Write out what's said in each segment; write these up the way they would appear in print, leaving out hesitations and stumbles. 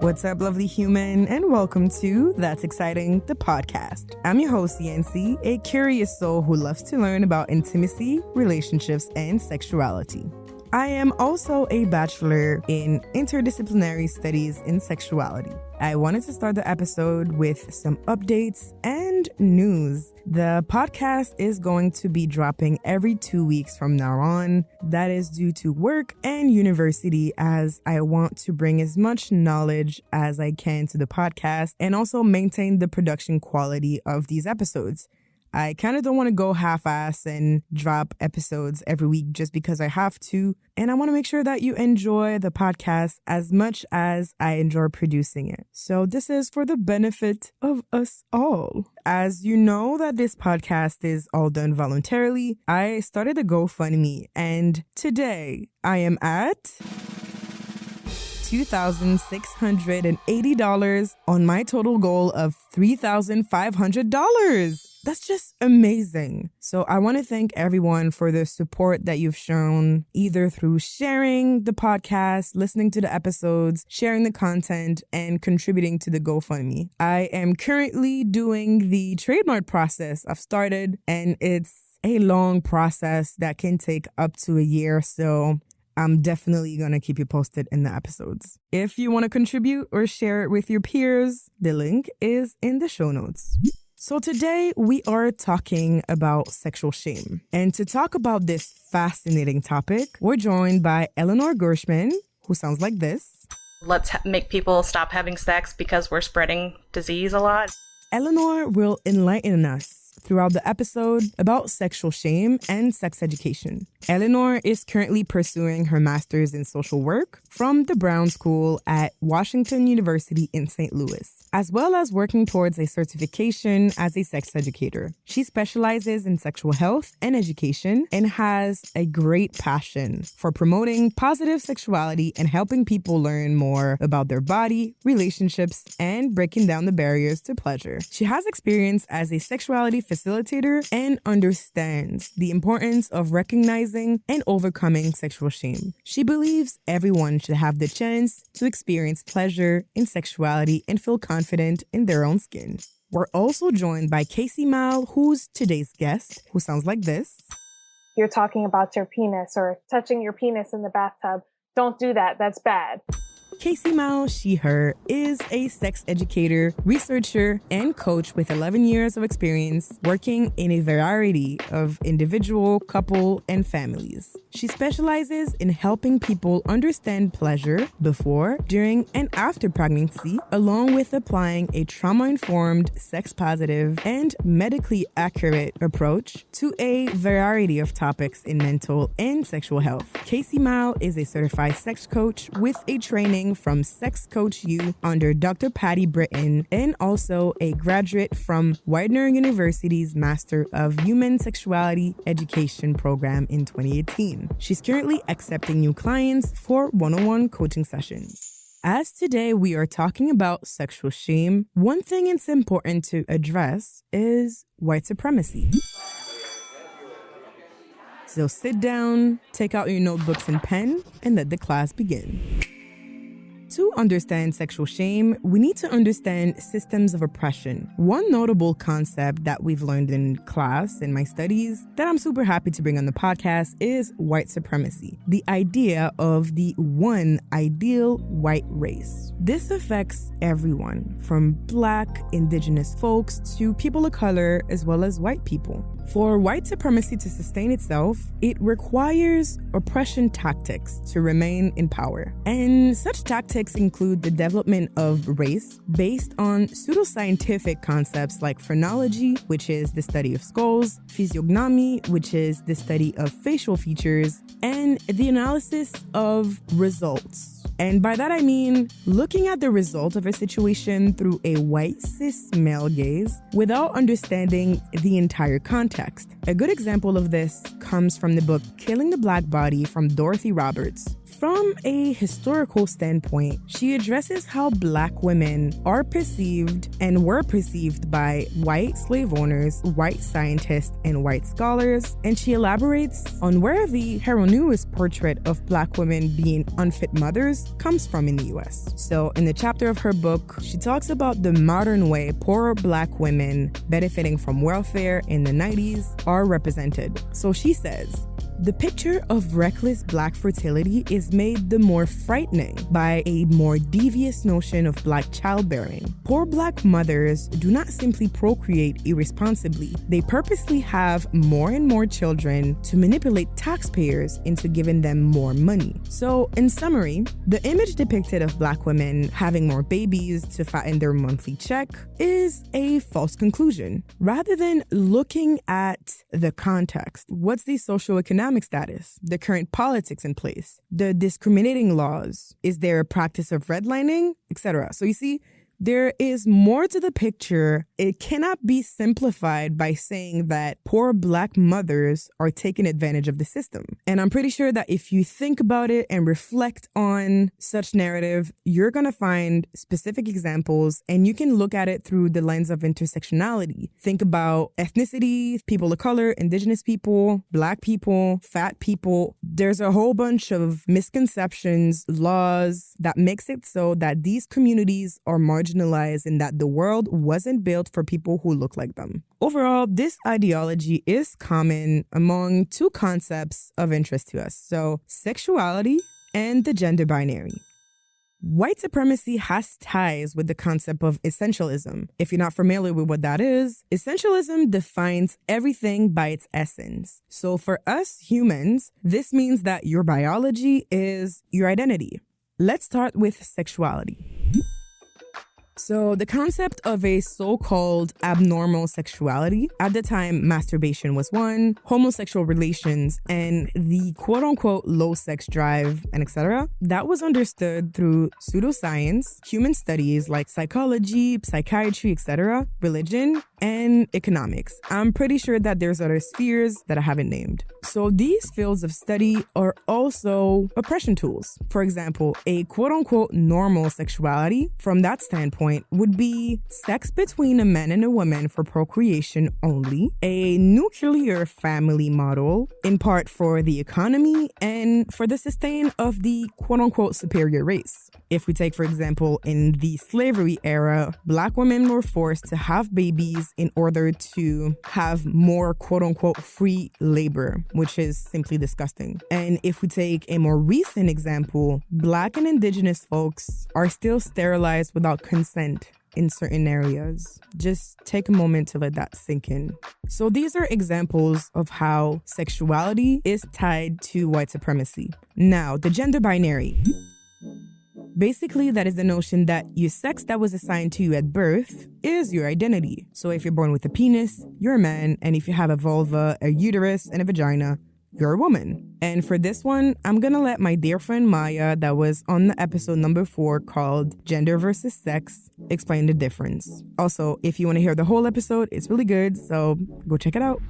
What's up, lovely human, and welcome to That's Exciting, the podcast. I'm your host, Yancy, a curious soul who loves to learn about intimacy, relationships, and sexuality. I am also a bachelor in interdisciplinary studies in sexuality. I wanted to start the episode with some updates and news. The podcast is going to be dropping every 2 weeks from now on. That is due to work and university, as I want to bring as much knowledge as I can to the podcast and also maintain the production quality of these episodes. I kind of don't want to go half-ass and drop episodes every week just because I have to. And I want to make sure that you enjoy the podcast as much as I enjoy producing it. So this is for the benefit of us all. As you know that this podcast is all done voluntarily, I started a GoFundMe, and today I am at $2,680 on my total goal of $3,500. That's just amazing. So I want to thank everyone for the support that you've shown, either through sharing the podcast, listening to the episodes, sharing the content, and contributing to the GoFundMe. I am currently doing the trademark process. I've started, and it's a long process that can take up to a year. So I'm definitely going to keep you posted in the episodes. If you want to contribute or share it with your peers, the link is in the show notes. So today we are talking about sexual shame. And to talk about this fascinating topic, we're joined by Eleanor Gershman, who sounds like this. Let's make people stop having sex because we're spreading disease a lot. Eleanor will enlighten us throughout the episode about sexual shame and sex education. Eleanor is currently pursuing her master's in social work from the Brown School at Washington University in St. Louis, as well as working towards a certification as a sex educator. She specializes in sexual health and education and has a great passion for promoting positive sexuality and helping people learn more about their body, relationships, and breaking down the barriers to pleasure. She has experience as a sexuality facilitator and understands the importance of recognizing and overcoming sexual shame. She believes everyone should have the chance to experience pleasure in sexuality and feel confident in their own skin. We're also joined by Kaci Mial, who's today's guest, who sounds like this. You're talking about your penis or touching your penis in the bathtub. Don't do that. That's bad. Kaci Mial, she, her, is a sex educator, researcher, and coach with 11 years of experience working in a variety of individual, couple, and families. She specializes in helping people understand pleasure before, during, and after pregnancy, along with applying a trauma-informed, sex-positive, and medically accurate approach to a variety of topics in mental and sexual health. Kaci Mial is a certified sex coach with a training from Sex Coach U under Dr. Patty Britton, and also a graduate from Widener University's Master of Human Sexuality Education program in 2018. She's currently accepting new clients for one-on-one coaching sessions. As today we are talking about sexual shame, one thing it's important to address is white supremacy. So sit down, take out your notebooks and pen, and let the class begin. To understand sexual shame, we need to understand systems of oppression. One notable concept that we've learned in class, in my studies, that I'm super happy to bring on the podcast is white supremacy, the idea of the one ideal white race. This affects everyone, from Black, Indigenous folks, to people of color, as well as white people. For white supremacy to sustain itself, it requires oppression tactics to remain in power. And such tactics include the development of race based on pseudoscientific concepts like phrenology, which is the study of skulls, physiognomy, which is the study of facial features, and the analysis of results. And by that I mean looking at the result of a situation through a white cis male gaze without understanding the entire context. A good example of this comes from the book Killing the Black Body from Dorothy Roberts. From a historical standpoint, she addresses how Black women are perceived and were perceived by white slave owners, white scientists, and white scholars, and she elaborates on where the heteronormative portrait of Black women being unfit mothers comes from in the US. So in the chapter of her book, she talks about the modern way poor Black women benefiting from welfare in the 90s are represented. So she says, the picture of reckless Black fertility is made the more frightening by a more devious notion of Black childbearing. Poor Black mothers do not simply procreate irresponsibly. They purposely have more and more children to manipulate taxpayers into giving them more money. So, in summary, the image depicted of Black women having more babies to fatten their monthly check is a false conclusion. Rather than looking at the context, what's the socioeconomic status, the current politics in place, the discriminating laws, is there a practice of redlining, etc. So you see, there is more to the picture. It cannot be simplified by saying that poor Black mothers are taking advantage of the system. And I'm pretty sure that if you think about it and reflect on such narrative, you're going to find specific examples and you can look at it through the lens of intersectionality. Think about ethnicity, people of color, indigenous people, Black people, fat people. There's a whole bunch of misconceptions, laws that makes it so that these communities are marginalized and that the world wasn't built for people who look like them. Overall, this ideology is common among two concepts of interest to us. So, sexuality and the gender binary. White supremacy has ties with the concept of essentialism. If you're not familiar with what that is, essentialism defines everything by its essence. So for us humans, this means that your biology is your identity. Let's start with sexuality. So the concept of a so-called abnormal sexuality, at the time masturbation was one, homosexual relations, and the quote-unquote low sex drive, and etc., that was understood through pseudoscience, human studies like psychology, psychiatry, etc., religion, and economics. I'm pretty sure that there's other spheres that I haven't named. So these fields of study are also oppression tools. For example, a quote-unquote normal sexuality, from that standpoint, would be sex between a man and a woman for procreation only, a nuclear family model, in part for the economy and for the sustain of the quote-unquote superior race. If we take, for example, in the slavery era, Black women were forced to have babies in order to have more quote-unquote free labor, which is simply disgusting. And if we take a more recent example, Black and indigenous folks are still sterilized without consent in certain areas. Just take a moment to let that sink in. So these are examples of how sexuality is tied to white supremacy. Now, the gender binary. Basically, that is the notion that your sex that was assigned to you at birth is your identity. So if you're born with a penis, you're a man, and if you have a vulva, a uterus, and a vagina, you're a woman. And for this one, I'm gonna let my dear friend Maya, that was on the episode number 4 called Gender versus Sex, explain the difference. Also, if you want to hear the whole episode, it's really good, so go check it out.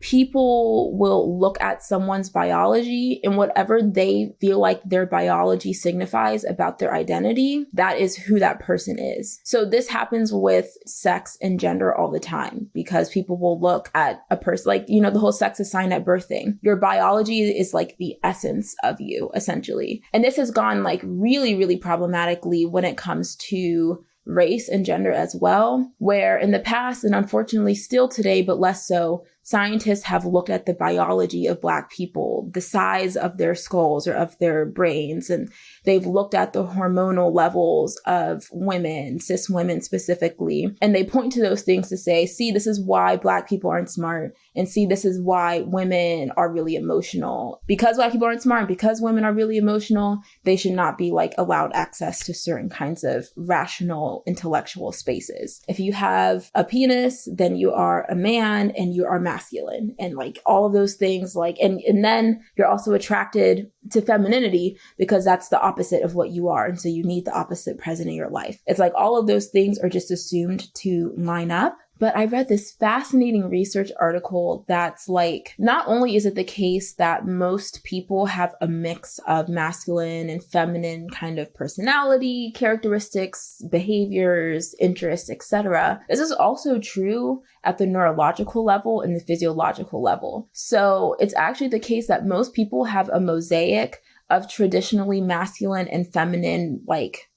People will look at someone's biology and whatever they feel like their biology signifies about their identity, that is who that person is. So this happens with sex and gender all the time because people will look at a person like, you know, the whole sex assigned at birth thing. Your biology is like the essence of you, essentially. And this has gone like really, really problematically when it comes to race and gender as well, where in the past, and unfortunately still today, but less so, scientists have looked at the biology of Black people, the size of their skulls or of their brains, and they've looked at the hormonal levels of women, cis women specifically, and they point to those things to say, see, this is why Black people aren't smart, and see, this is why women are really emotional. Because Black people aren't smart, because women are really emotional, they should not be like allowed access to certain kinds of rational intellectual spaces. If you have a penis, then you are a man and you are masculine, and like all of those things, like, and then you're also attracted to femininity because that's the opposite of what you are. And so you need the opposite present in your life. It's like all of those things are just assumed to line up But I read this fascinating research article that's like, not only is it the case that most people have a mix of masculine and feminine kind of personality, characteristics, behaviors, interests, etc. This is also true at the neurological level and the physiological level. So it's actually the case that most people have a mosaic of traditionally masculine and feminine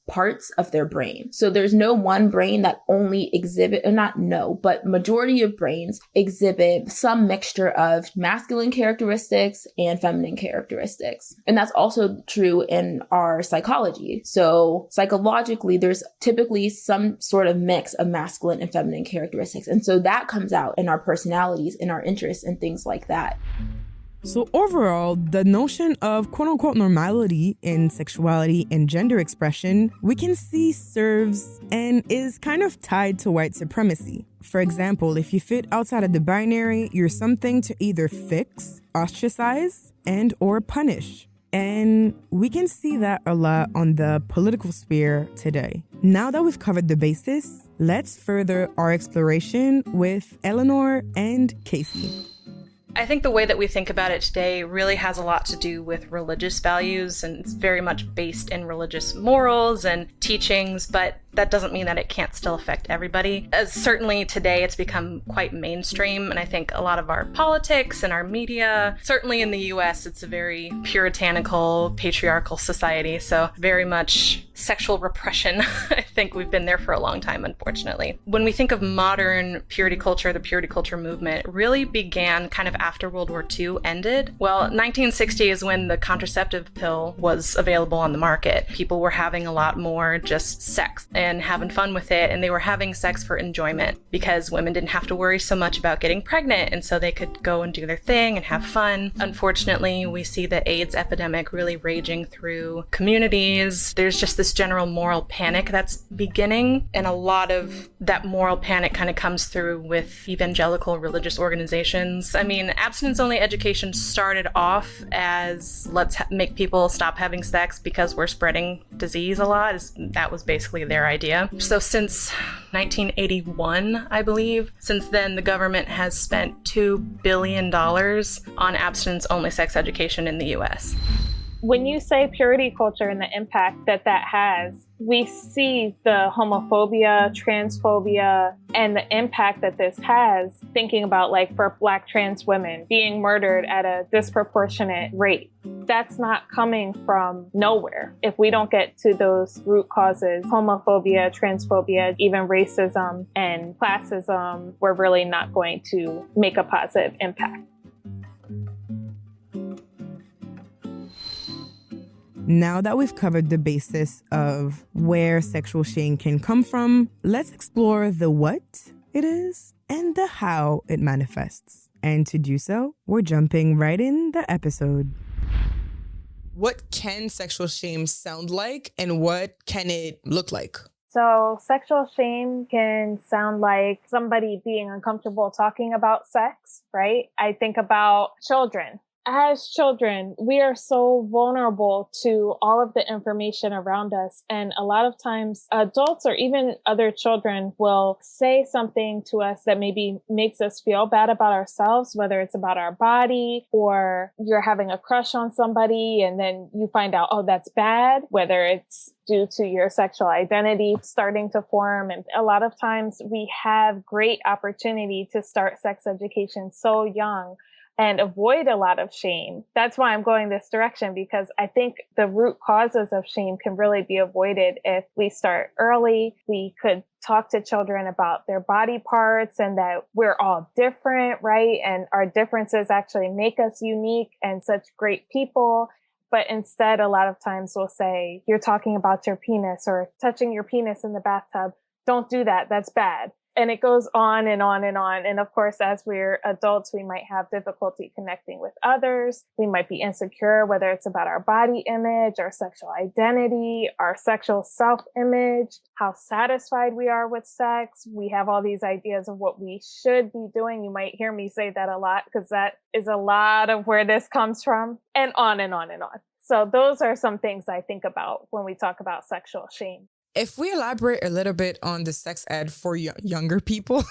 parts of their brain. So there's no one brain that only but majority of brains exhibit some mixture of masculine characteristics and feminine characteristics. And that's also true in our psychology. So psychologically, there's typically some sort of mix of masculine and feminine characteristics. And so that comes out in our personalities, in our interests, and things like that. So overall, the notion of quote-unquote normality in sexuality and gender expression, we can see serves and is kind of tied to white supremacy. For example, if you fit outside of the binary, you're something to either fix, ostracize, and or punish. And we can see that a lot on the political sphere today. Now that we've covered the basis, let's further our exploration with Eleanor and Kaci. I think the way that we think about it today really has a lot to do with religious values, and it's very much based in religious morals and teachings, but that doesn't mean that it can't still affect everybody. Certainly today it's become quite mainstream, and I think a lot of our politics and our media, certainly in the US, it's a very puritanical, patriarchal society, so very much sexual repression. I think we've been there for a long time, unfortunately. When we think of modern purity culture, the purity culture movement really began kind of after World War II ended. Well, 1960 is when the contraceptive pill was available on the market. People were having a lot more just sex and having fun with it, and they were having sex for enjoyment because women didn't have to worry so much about getting pregnant, and so they could go and do their thing and have fun. Unfortunately, we see the AIDS epidemic really raging through communities. There's just this general moral panic that's beginning, and a lot of that moral panic kind of comes through with evangelical religious organizations. I mean, abstinence-only education started off as let's make people stop having sex because we're spreading disease a lot. That was basically their idea. So since 1981, I believe, since then the government has spent $2 billion on abstinence-only sex education in the US. When you say purity culture and the impact that that has, we see the homophobia, transphobia, and the impact that this has, thinking about for Black trans women being murdered at a disproportionate rate. That's not coming from nowhere. If we don't get to those root causes, homophobia, transphobia, even racism and classism, we're really not going to make a positive impact. Now that we've covered the basis of where sexual shame can come from, let's explore the what it is and the how it manifests. And to do so, we're jumping right in the episode. What can sexual shame sound like, and what can it look like? So sexual shame can sound like somebody being uncomfortable talking about sex, right? I think about children. As children, we are so vulnerable to all of the information around us. And a lot of times adults or even other children will say something to us that maybe makes us feel bad about ourselves, whether it's about our body or you're having a crush on somebody and then you find out, oh, that's bad, whether it's due to your sexual identity starting to form. And a lot of times we have great opportunity to start sex education so young and avoid a lot of shame. That's why I'm going this direction, because I think the root causes of shame can really be avoided if we start early. We could talk to children about their body parts and that we're all different, right? And our differences actually make us unique and such great people. But instead, a lot of times we'll say, you're talking about your penis or touching your penis in the bathtub. Don't do that. That's bad. And it goes on and on and on. And of course, as we're adults, we might have difficulty connecting with others. We might be insecure, whether it's about our body image, our sexual identity, our sexual self-image, how satisfied we are with sex. We have all these ideas of what we should be doing. You might hear me say that a lot because that is a lot of where this comes from, and on and on and on. So those are some things I think about when we talk about sexual shame. If we elaborate a little bit on the sex ed for younger people,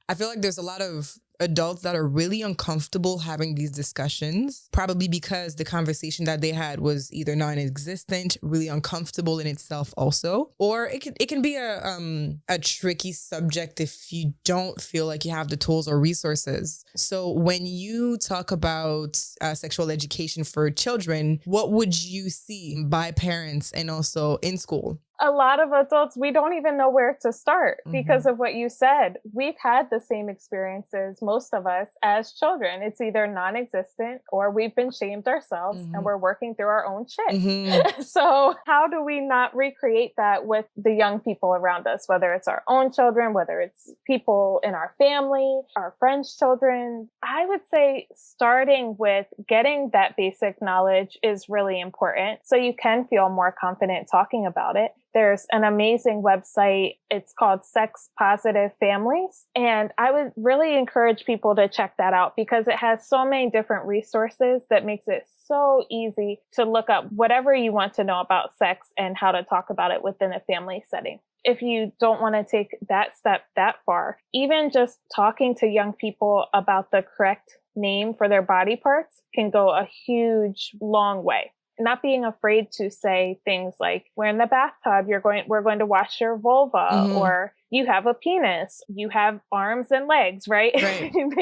I feel like there's a lot of adults that are really uncomfortable having these discussions, probably because the conversation that they had was either non-existent, really uncomfortable in itself also, or it can be a tricky subject if you don't feel like you have the tools or resources. So when you talk about sexual education for children, what would you see by parents and also in school? A lot of adults, we don't even know where to start because of what you said. We've had the same experiences, most of us, as children. It's either non-existent or we've been shamed ourselves and we're working through our own shit. So how do we not recreate that with the young people around us, whether it's our own children, whether it's people in our family, our friends' children? I would say starting with getting that basic knowledge is really important so you can feel more confident talking about it. There's an amazing website. It's called Sex Positive Families. And I would really encourage people to check that out because it has so many different resources that makes it so easy to look up whatever you want to know about sex and how to talk about it within a family setting. If you don't want to take that step that far, even just talking to young people about the correct name for their body parts can go a huge, long way. Not being afraid to say things like, we're in the bathtub, we're going to wash your vulva, or you have a penis, you have arms and legs, right?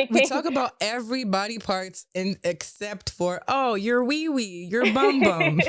We talk about every body parts except for, oh, your wee-wee, your bum-bum.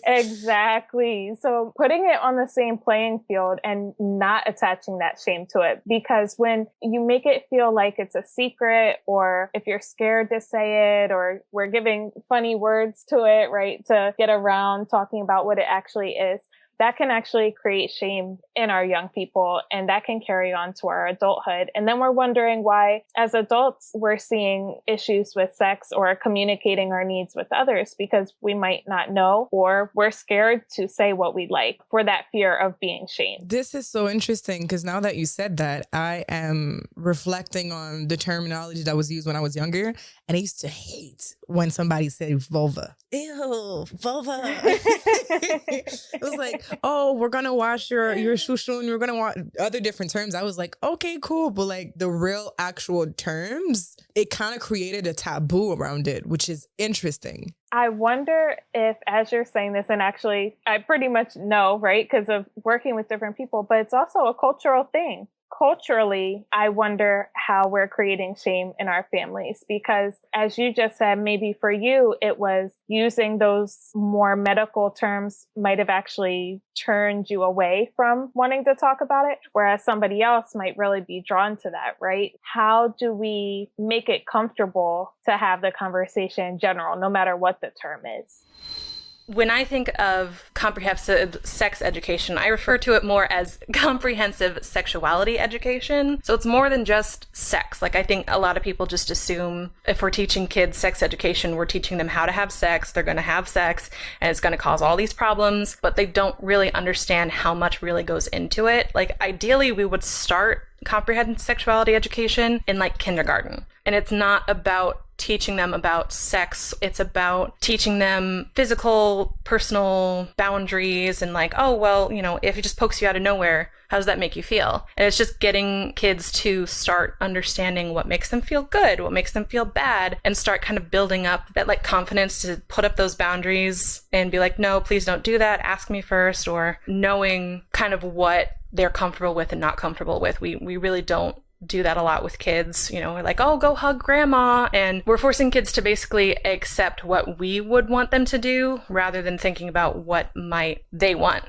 Exactly. So putting it on the same playing field and not attaching that shame to it, because when you make it feel like it's a secret, or if you're scared to say it, or we're giving funny words to it, right, to get around talking about what it actually is, that can actually create shame in our young people, and that can carry on to our adulthood. And then we're wondering why, as adults, we're seeing issues with sex or communicating our needs with others because we might not know, or we're scared to say what we like for that fear of being shamed. This is so interesting because now that you said that, I am reflecting on the terminology that was used when I was younger, and I used to hate when somebody said vulva. Ew, vulva. It was like, oh, we're going to wash your shushu, and we're going to wash other different terms. I was like, okay, cool. But like the real actual terms, it kind of created a taboo around it, which is interesting. I wonder if, as you're saying this, and actually I pretty much know, right, because of working with different people, but it's also a cultural thing. Culturally, I wonder how we're creating shame in our families, because as you just said, maybe for you, it was using those more medical terms might have actually turned you away from wanting to talk about it, whereas somebody else might really be drawn to that, right? How do we make it comfortable to have the conversation in general, no matter what the term is? When I think of comprehensive sex education, I refer to it more as comprehensive sexuality education. So it's more than just sex. Like, I think a lot of people just assume if we're teaching kids sex education, we're teaching them how to have sex, they're going to have sex, and it's going to cause all these problems, but they don't really understand how much really goes into it. Like, ideally, we would start comprehensive sexuality education in like kindergarten. And it's not about teaching them about sex. It's about teaching them physical, personal boundaries and like, oh, well, you know, if it just pokes you out of nowhere, how does that make you feel? And it's just getting kids to start understanding what makes them feel good, what makes them feel bad, and start kind of building up that like confidence to put up those boundaries and be like, no, please don't do that. Ask me first, or knowing kind of what they're comfortable with and not comfortable with. We really don't do that a lot with kids. You know, we're like, oh, go hug grandma. And we're forcing kids to basically accept what we would want them to do rather than thinking about what might they want.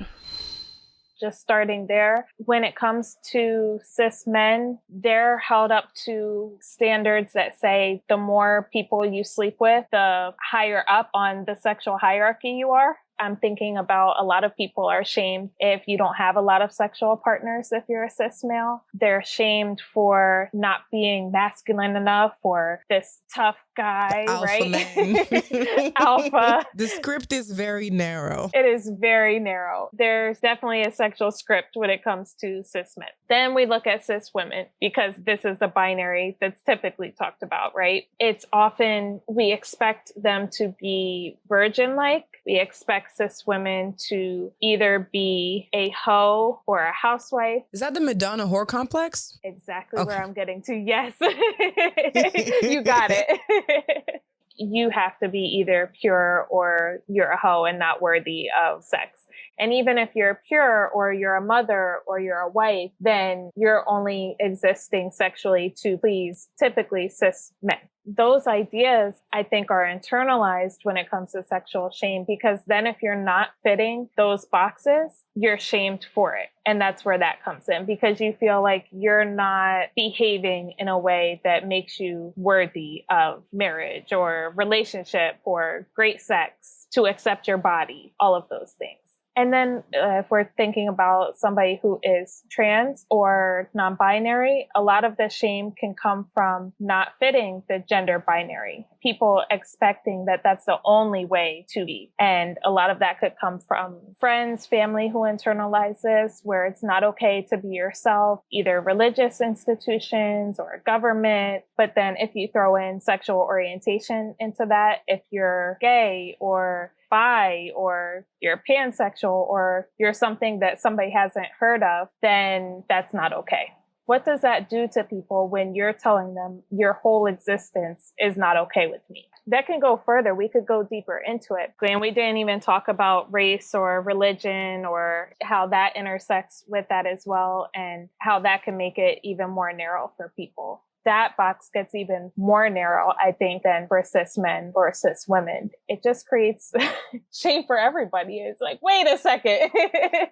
Just starting there. When it comes to cis men, they're held up to standards that say the more people you sleep with, the higher up on the sexual hierarchy you are. I'm thinking about a lot of people are shamed if you don't have a lot of sexual partners if you're a cis male. They're shamed for not being masculine enough, or this tough guy, Alpha right? Man. Alpha. The script is very narrow. It is very narrow. There's definitely a sexual script when it comes to cis men. Then we look at cis women, because this is the binary that's typically talked about, right? It's often we expect them to be virgin-like, We expect cis women to either be a hoe or a housewife. Is that the Madonna whore complex? Exactly Okay. where I'm getting to. Yes. You got it. You have to be either pure or you're a hoe and not worthy of sex. And even if you're pure or you're a mother or you're a wife, then you're only existing sexually to please typically cis men. Those ideas, I think, are internalized when it comes to sexual shame, because then if you're not fitting those boxes, you're shamed for it. And that's where that comes in, because you feel like you're not behaving in a way that makes you worthy of marriage or relationship or great sex, to accept your body, all of those things. And then if we're thinking about somebody who is trans or non-binary, a lot of the shame can come from not fitting the gender binary. People expecting that that's the only way to be. And a lot of that could come from friends, family who internalize this, where it's not okay to be yourself, either religious institutions or government. But then if you throw in sexual orientation into that, if you're gay or bi or you're pansexual or you're something that somebody hasn't heard of, then that's not okay. What does that do to people when you're telling them your whole existence is not okay with me? That can go further. We could go deeper into it. And we didn't even talk about race or religion or how that intersects with that as well, and how that can make it even more narrow for people. That box gets even more narrow, I think, than for cis men or cis women. It just creates shame for everybody. It's like, wait a second.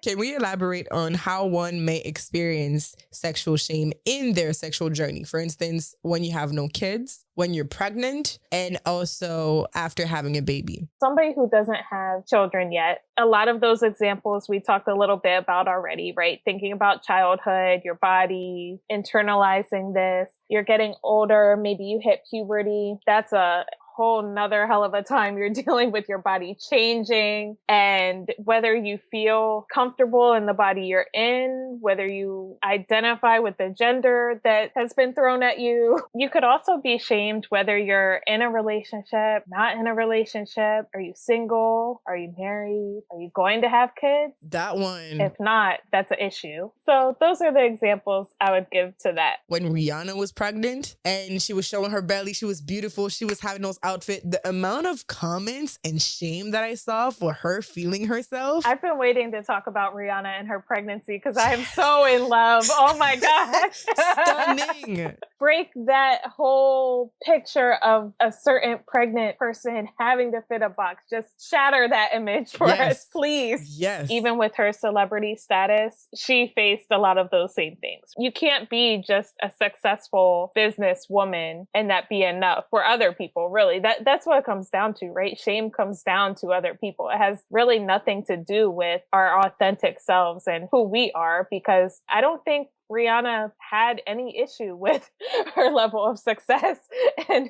Can we elaborate on how one may experience sexual shame in their sexual journey? For instance, when you have no kids, when you're pregnant, and also after having a baby. Somebody who doesn't have children yet, a lot of those examples we talked a little bit about already, right? Thinking about childhood, your body, internalizing this. You're getting older, maybe you hit puberty. That's a whole nother hell of a time. You're dealing with your body changing, and whether you feel comfortable in the body you're in, whether you identify with the gender that has been thrown at you. You could also be shamed whether you're in a relationship, not in a relationship. Are you single? Are you married? Are you going to have kids? That one. If not, that's an issue. So those are the examples I would give to that. When Rihanna was pregnant and she was showing her belly, she was beautiful, she was having those outfits, the amount of comments and shame that I saw for her feeling herself. I've been waiting to talk about Rihanna and her pregnancy because I am so in love. Oh my gosh. Stunning. Break that whole picture of a certain pregnant person having to fit a box. Just shatter that image for us, please. Yes. Even with her celebrity status, she faced a lot of those same things. You can't be just a successful businesswoman and that be enough for other people, really. That's what it comes down to, right? Shame comes down to other people. It has really nothing to do with our authentic selves and who we are, because I don't think Rihanna had any issue with her level of success and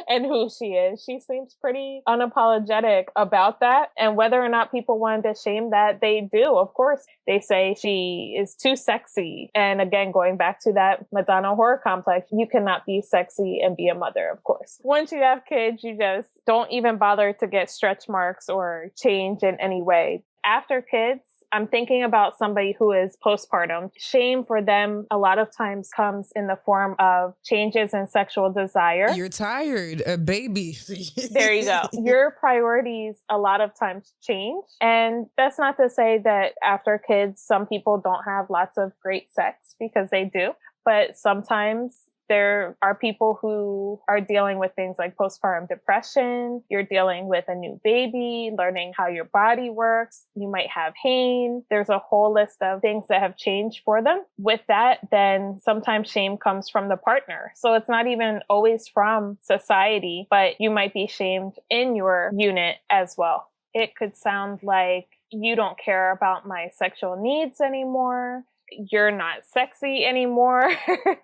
who she is. She seems pretty unapologetic about that. And whether or not people wanted to shame that, they do. Of course, they say she is too sexy. And again, going back to that Madonna horror complex, you cannot be sexy and be a mother, of course. Once you have kids, you just don't even bother to get stretch marks or change in any way. After kids, I'm thinking about somebody who is postpartum. Shame for them a lot of times comes in the form of changes in sexual desire. You're tired, a baby. There you go. Your priorities a lot of times change. And that's not to say that after kids, some people don't have lots of great sex, because they do. But sometimes there are people who are dealing with things like postpartum depression. You're dealing with a new baby, learning how your body works. You might have pain. There's a whole list of things that have changed for them. With that, then sometimes shame comes from the partner. So it's not even always from society, but you might be shamed in your unit as well. It could sound like, you don't care about my sexual needs anymore. You're not sexy anymore.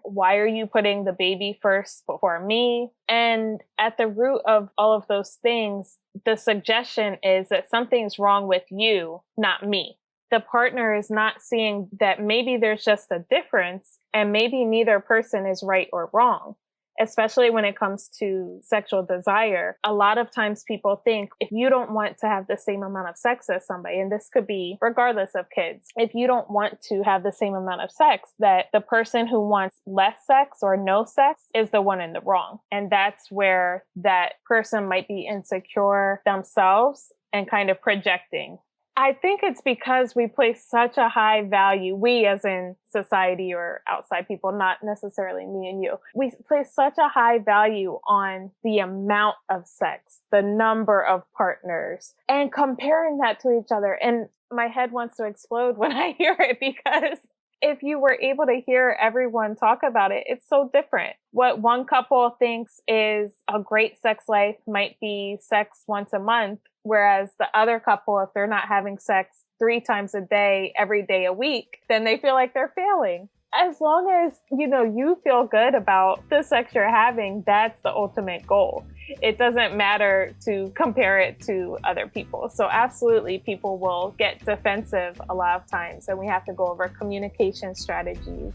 Why are you putting the baby first before me? And at the root of all of those things, the suggestion is that something's wrong with you, not me. The partner is not seeing that maybe there's just a difference, and maybe neither person is right or wrong. especially when it comes to sexual desire. A lot of times people think if you don't want to have the same amount of sex as somebody, and this could be regardless of kids, if you don't want to have the same amount of sex, that the person who wants less sex or no sex is the one in the wrong. And that's where that person might be insecure themselves and kind of projecting. I think it's because we place such a high value, we as in society or outside people, not necessarily me and you. We place such a high value on the amount of sex, the number of partners, and comparing that to each other. And my head wants to explode when I hear it, because if you were able to hear everyone talk about it, it's so different. What one couple thinks is a great sex life might be sex once a month, whereas the other couple, if they're not having sex 3 times a day, every day a week, then they feel like they're failing. As long as, you feel good about the sex you're having, that's the ultimate goal. It doesn't matter to compare it to other people. So absolutely, people will get defensive a lot of times, and we have to go over communication strategies.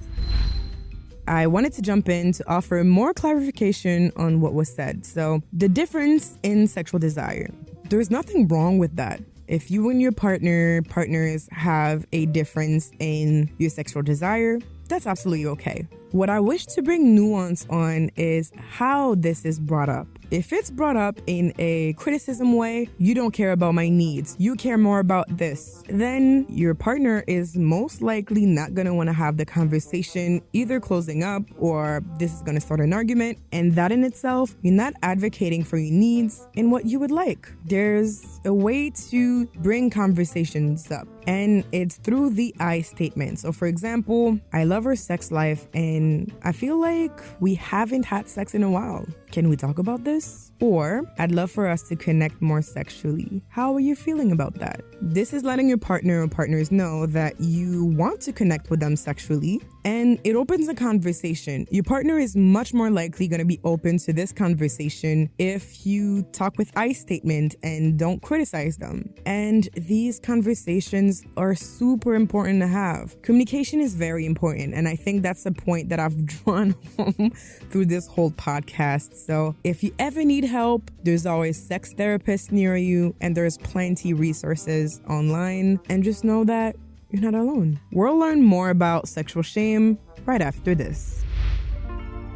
I wanted to jump in to offer more clarification on what was said. So the difference in sexual desire, there's nothing wrong with that. If you and your partners have a difference in your sexual desire, that's absolutely okay. What I wish to bring nuance on is how this is brought up. If it's brought up in a criticism way, you don't care about my needs, you care more about this, then your partner is most likely not going to want to have the conversation, either closing up or this is going to start an argument. And that in itself, you're not advocating for your needs and what you would like. There's a way to bring conversations up, and it's through the I statement. So for example, I love our sex life and I feel like we haven't had sex in a while. Can we talk about this? Or I'd love for us to connect more sexually. How are you feeling about that? This is letting your partner or partners know that you want to connect with them sexually, and it opens a conversation. Your partner is much more likely going to be open to this conversation if you talk with I statement and don't criticize them. And these conversations are super important to have. Communication is very important, and I think that's a point that I've drawn home through this whole podcast. So if you ever need help, there's always sex therapists near you, and there's plenty resources online. And just know that you're not alone. We'll learn more about sexual shame right after this.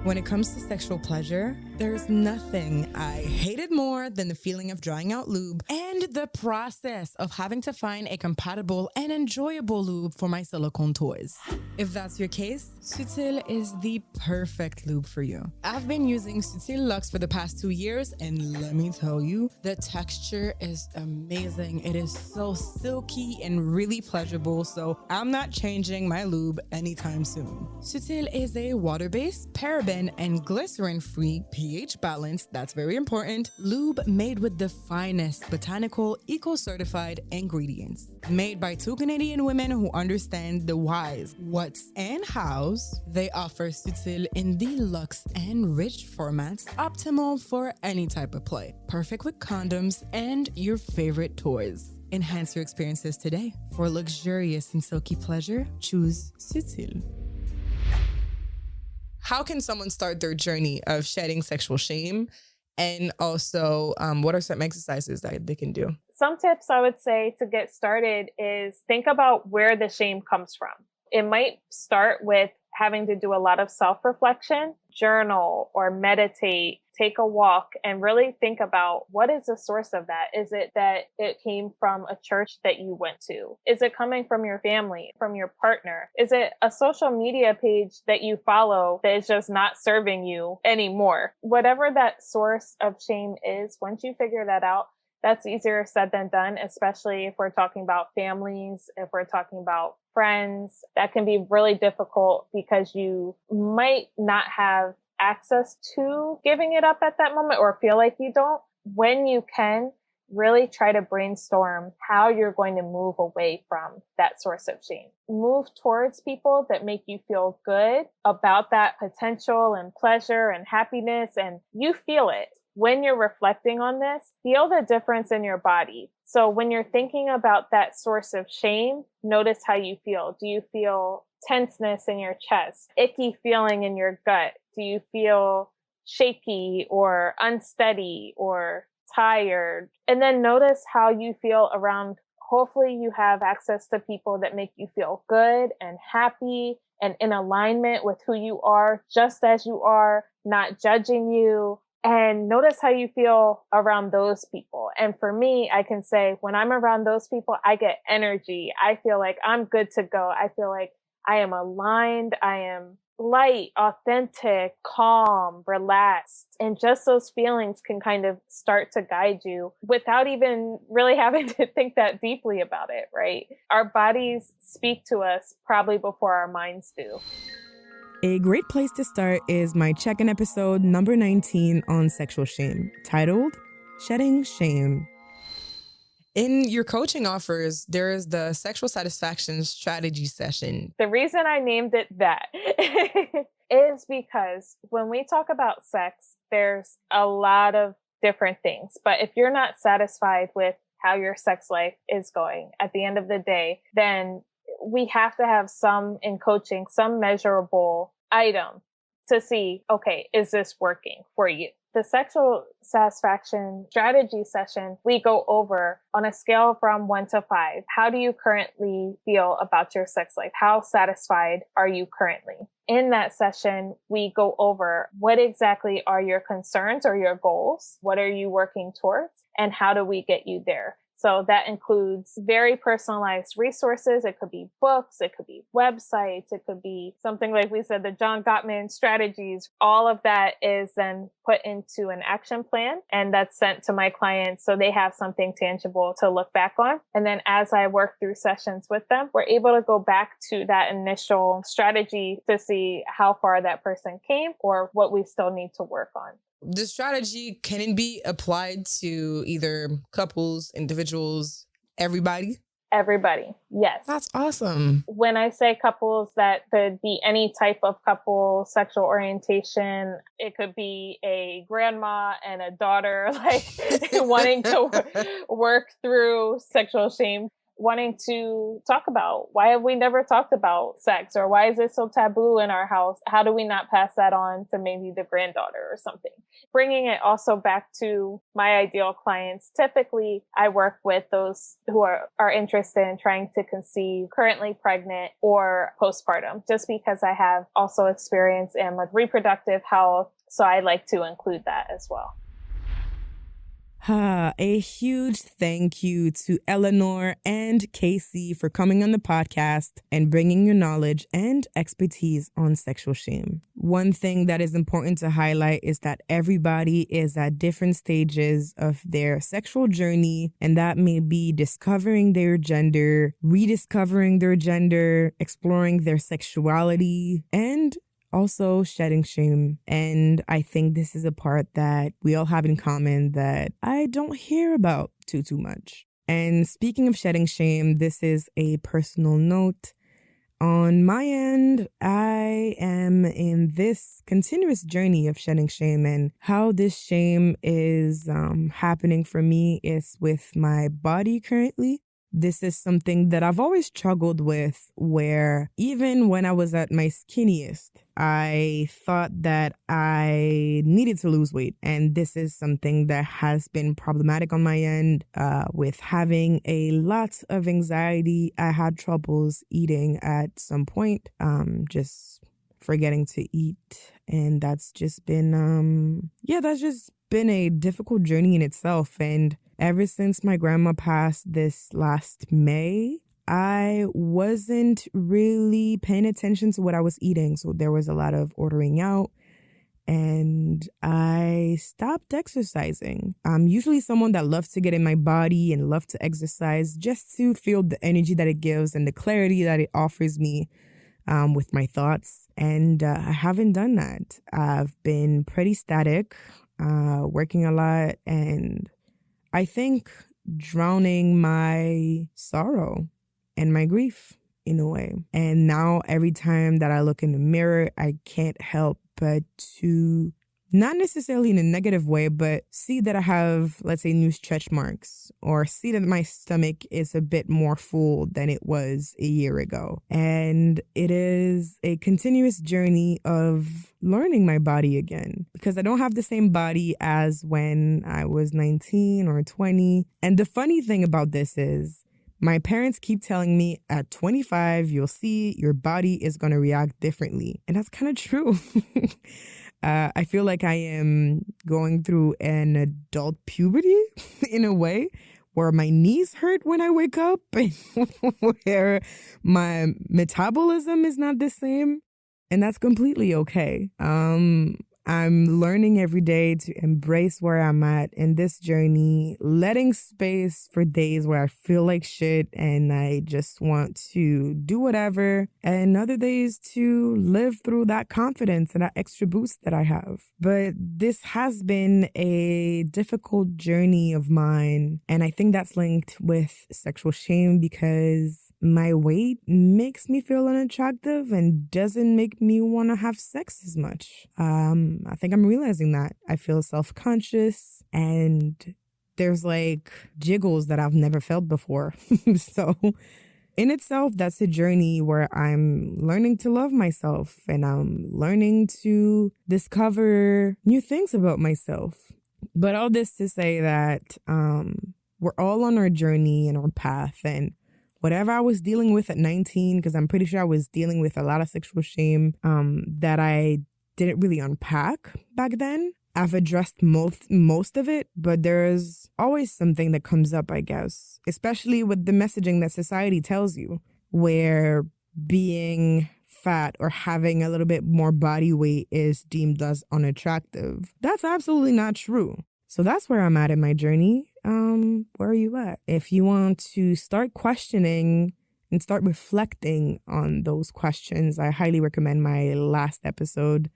When it comes to sexual pleasure, there's nothing I hated more than the feeling of drying out lube and the process of having to find a compatible and enjoyable lube for my silicone toys. If that's your case, Sutil is the perfect lube for you. I've been using Sutil Luxe for the past 2 years, and let me tell you, the texture is amazing. It is so silky and really pleasurable, so I'm not changing my lube anytime soon. Sutil is a water-based, paraben, and glycerin-free pH balanced, that's very important, lube made with the finest botanical, eco-certified ingredients. Made by 2 Canadian women who understand the whys, whats, and hows, they offer Sutil in the luxe and rich formats, optimal for any type of play, perfect with condoms and your favorite toys. Enhance your experiences today. For luxurious and silky pleasure, choose Sutil. How can someone start their journey of shedding sexual shame? And also, what are some exercises that they can do? Some tips I would say to get started is think about where the shame comes from. It might start with having to do a lot of self-reflection, journal or meditate, take a walk, and really think about what is the source of that. Is it that it came from a church that you went to? Is it coming from your family, from your partner? Is it a social media page that you follow that is just not serving you anymore? Whatever that source of shame is, once you figure that out, that's easier said than done, especially if we're talking about families, if we're talking about friends. That can be really difficult because you might not have access to giving it up at that moment or feel like you don't. When you can, really try to brainstorm how you're going to move away from that source of shame. Move towards people that make you feel good about that potential and pleasure and happiness, and you feel it. When you're reflecting on this, feel the difference in your body. So when you're thinking about that source of shame, notice how you feel. Do you feel tenseness in your chest, icky feeling in your gut? Do you feel shaky or unsteady or tired. And then notice how you feel around. Hopefully you have access to people that make you feel good and happy and in alignment with who you are, just as you are, not judging you. And notice how you feel around those people. And for me, I can say when I'm around those people, I get energy. I feel like I'm good to go. I feel like I am aligned. I am light, authentic, calm, relaxed. And just those feelings can kind of start to guide you without even really having to think that deeply about it, right? Our bodies speak to us probably before our minds do. A great place to start is my check-in episode number 19 on sexual shame, titled Shedding Shame. In your coaching offers, there is the sexual satisfaction strategy session. The reason I named it that is because when we talk about sex, there's a lot of different things. But if you're not satisfied with how your sex life is going at the end of the day, then we have to have some in coaching, some measurable item to see, okay, is this working for you? The sexual satisfaction strategy session, we go over on a scale from 1 to 5. How do you currently feel about your sex life? How satisfied are you currently? In that session, we go over what exactly are your concerns or your goals? What are you working towards? And how do we get you there? So that includes very personalized resources. It could be books, it could be websites, it could be something like we said, the John Gottman strategies. All of that is then put into an action plan, and that's sent to my clients so they have something tangible to look back on. And then as I work through sessions with them, we're able to go back to that initial strategy to see how far that person came or what we still need to work on. The strategy, can it be applied to either couples, individuals, everybody? Everybody, yes. That's awesome. When I say couples, that could be any type of couple, sexual orientation. It could be a grandma and a daughter, like wanting to work through sexual shame, wanting to talk about why have we never talked about sex, or why is it so taboo in our house? How do we not pass that on to maybe the granddaughter or something? Bringing it also back to my ideal clients. Typically, I work with those who are interested in trying to conceive, currently pregnant, or postpartum, just because I have also experience in with reproductive health. So I like to include that as well. A huge thank you to Eleanor and Kaci for coming on the podcast and bringing your knowledge and expertise on sexual shame. One thing that is important to highlight is that everybody is at different stages of their sexual journey, and that may be discovering their gender, rediscovering their gender, exploring their sexuality, and also shedding shame. And I think this is a part that we all have in common that I don't hear about too much. And speaking of shedding shame, this is a personal note. On my end, I am in this continuous journey of shedding shame, and how this shame is happening for me is with my body currently. This is something that I've always struggled with, where even when I was at my skinniest, I thought that I needed to lose weight. And this is something that has been problematic on my end with having a lot of anxiety. I had troubles eating at some point, just forgetting to eat. And that's just been, that's just been a difficult journey in itself. And ever since my grandma passed this last May, I wasn't really paying attention to what I was eating. So there was a lot of ordering out, and I stopped exercising. I'm usually someone that loves to get in my body and love to exercise just to feel the energy that it gives and the clarity that it offers me with my thoughts. And I haven't done that. I've been pretty static, working a lot, and I think drowning my sorrow and my grief in a way. And now every time that I look in the mirror, I can't help but to Not necessarily in a negative way, but see that I have, let's say, new stretch marks, or see that my stomach is a bit more full than it was a year ago. And it is a continuous journey of learning my body again, because I don't have the same body as when I was 19 or 20. And the funny thing about this is, my parents keep telling me at 25, you'll see your body is going to react differently. And that's kind of true. I feel like I am going through an adult puberty in a way, where my knees hurt when I wake up and where my metabolism is not the same. And that's completely okay. I'm learning every day to embrace where I'm at in this journey, letting space for days where I feel like shit and I just want to do whatever, and other days to live through that confidence and that extra boost that I have. But this has been a difficult journey of mine, and I think that's linked with sexual shame, because my weight makes me feel unattractive and doesn't make me want to have sex as much. I think I'm realizing that. I feel self-conscious, and there's like jiggles that I've never felt before. So in itself, that's a journey where I'm learning to love myself, and I'm learning to discover new things about myself. But all this to say that we're all on our journey and our path, and whatever I was dealing with at 19, because I'm pretty sure I was dealing with a lot of sexual shame that I didn't really unpack back then. I've addressed most of it, but there's always something that comes up, I guess, especially with the messaging that society tells you, where being fat or having a little bit more body weight is deemed as unattractive. That's absolutely not true. So that's where I'm at in my journey. Where are you at? If you want to start questioning and start reflecting on those questions, I highly recommend my last episode,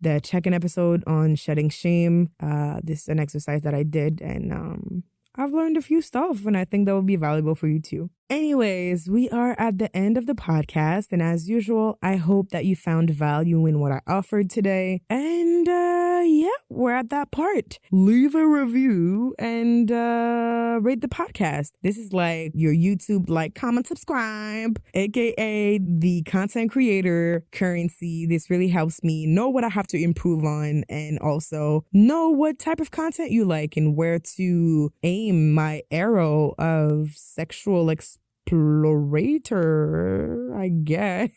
the check-in episode on shedding shame. This is an exercise that I did, and I've learned a few stuff, and I think that will be valuable for you too. Anyways, we are at the end of the podcast, and as usual, I hope that you found value in what I offered today. And yeah, we're at that part. Leave a review and rate the podcast. This is like your YouTube like, comment, subscribe, aka the content creator currency. This really helps me know what I have to improve on, and also know what type of content you like and where to aim my arrow of sexual explorator, I guess.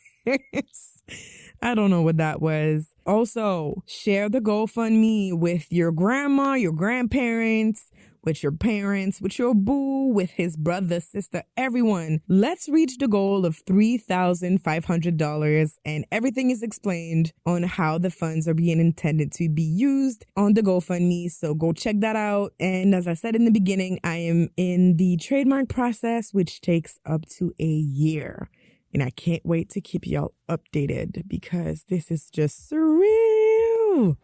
I don't know what that was. Also, share the GoFundMe with your grandma, your grandparents, with your parents, with your boo, with his brother, sister, everyone. Let's reach the goal of $3,500, and everything is explained on how the funds are being intended to be used on the GoFundMe. So go check that out. And as I said in the beginning, I am in the trademark process, which takes up to a year. And I can't wait to keep y'all updated, because this is just surreal.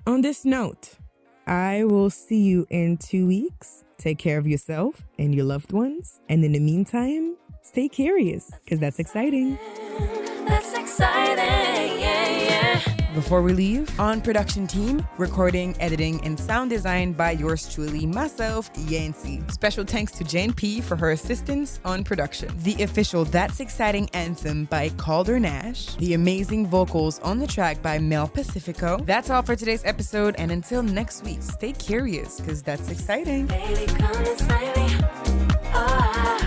On this note, I will see you in 2 weeks. Take care of yourself and your loved ones. And in the meantime, stay curious, because that's exciting. That's exciting, yeah, yeah. Before we leave, on production team, recording, editing, and sound design by yours truly, myself, Yancy. Special thanks to Jane P for her assistance on production. The official That's Exciting anthem by Calder Nash. The amazing vocals on the track by Mel Pacifico. That's all for today's episode, and until next week, stay curious, because that's exciting. Baby, come inside me. Oh,